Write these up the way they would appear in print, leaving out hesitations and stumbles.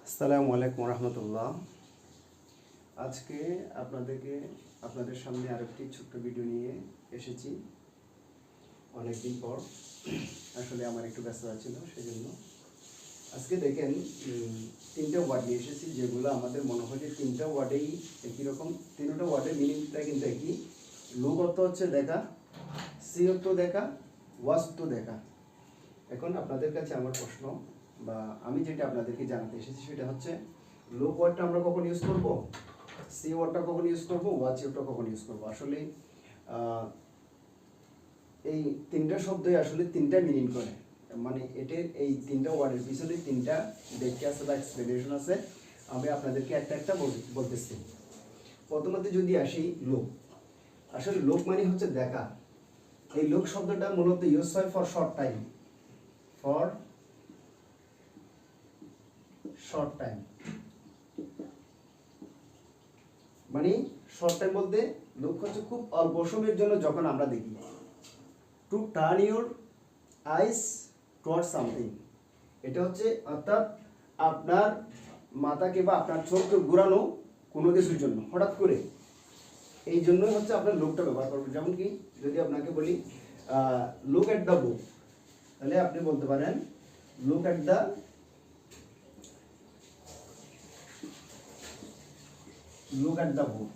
আসসালামু আলাইকুম রহমতুল্লাহ। আজকে আপনাদের সামনে আরেকটি ছোট্ট ভিডিও নিয়ে এসেছি অনেকদিন পর। আসলে আমার একটু ব্যস্ততা ছিল, সেজন্য আজকে দেখেন তিনটা ওয়ার্ড নিয়ে এসেছি, যেগুলো আমাদের মনে হয় যে তিনটা ওয়ার্ডেই একই রকম। তিনটা ওয়ার্ডের মিনিংটা কিন্তু একই। লুক অর্থ হচ্ছে দেখা, সি অর্থ দেখা, ওয়াচ অর্থ দেখা। এখন আপনাদের কাছে আমার প্রশ্ন বা আমি যেটা আপনাদেরকে জানাতে এসেছি সেটা হচ্ছে, লুক ওয়ার্ডটা আমরা কখন ইউজ করব, সি ওয়ার্ডটা কখন ইউজ করব, ওয়াচ ওয়ার্ডটা কখন ইউজ করব। আসলে এই তিনটা শব্দই আসলে তিনটা মিনিং করে, মানে এটার এই তিনটা ওয়ার্ডের পিছনে তিনটা ব্যাখ্যা আছে বা এক্সপ্লেনেশন আছে। আমি আপনাদেরকে একটা একটা বলতেছি। প্রথমত যদি আসি লুক, আসলে লুক মানে হচ্ছে দেখা। এই লুক শব্দটা মূলত ইউজ হয় for short time, for short time, মানে শর্ট টাইম বলতে লুক হচ্ছে খুব অল্প সময়ের জন্য যখন আমরা দেখি। Two turn your ice toward something, এটা হচ্ছে অর্থাৎ আপনার মাথাকে বা আপনার চোখকে ঘুরানো কোনো কিছুর জন্য হঠাৎ করে, এই জন্যই হচ্ছে আপনার লুকটা ব্যবহার করবেন। যেমন কি যদি আপনাকে বলি লুক এট দ্য বুক, তাহলে আপনি বলতে পারেন লুক এট দ্য বুক।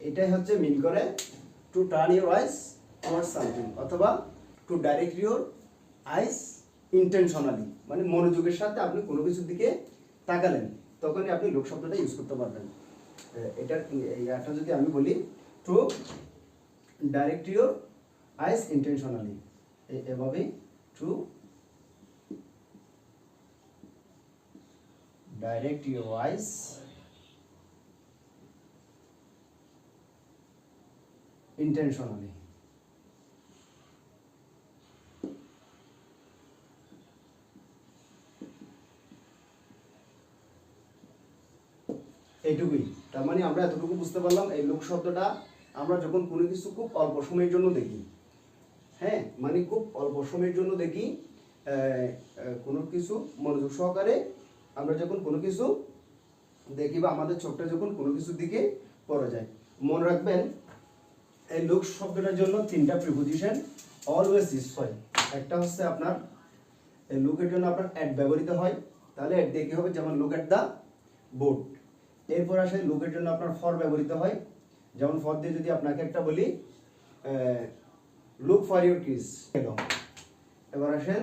এটাই হচ্ছে মিন করে to turn your eyes towards something, অথবা to direct your eyes intentionally, মানে মনোযোগের সাথে আপনি কোনো কিছুর দিকে তাকালেন, তখনই আপনি লুক শব্দটা ইউজ করতে পারবেন। এটা যদি আমি বলি to direct your eyes intentionally, এভাবেই to direct your eyes intentionally. এইটুকুই, তার মানে আমরা এতটুকু বুঝতে পারলাম এই লুক শব্দটা আমরা যখন কোনো কিছু খুব অল্প সময়ের জন্য দেখি, হ্যাঁ, মানে খুব অল্প সময়ের জন্য দেখি, কোনো কিছু মনোযোগ সহকারে আমরা যখন কোনো কিছু দেখি বা আমাদের চোখটা যখন কোনো কিছুর দিকে পড়ে যায়। মনে রাখবেন এই লুক শব্দটার জন্য তিনটা প্রিপোজিশন অলওয়েজ ইউজ হয়। একটা হচ্ছে আপনার এই লুকের জন্য আপনার অ্যাট ব্যবহৃত হয়, তাহলে অ্যাট দিয়ে কি হবে, যেমন লুক এট দ্য বোট। এরপর আসে লুকের জন্য আপনার ফর ব্যবহৃত হয়, যেমন ফর দিয়ে যদি আপনাকে একটা বলি লুক ফর ইউর কিস। এবার আসেন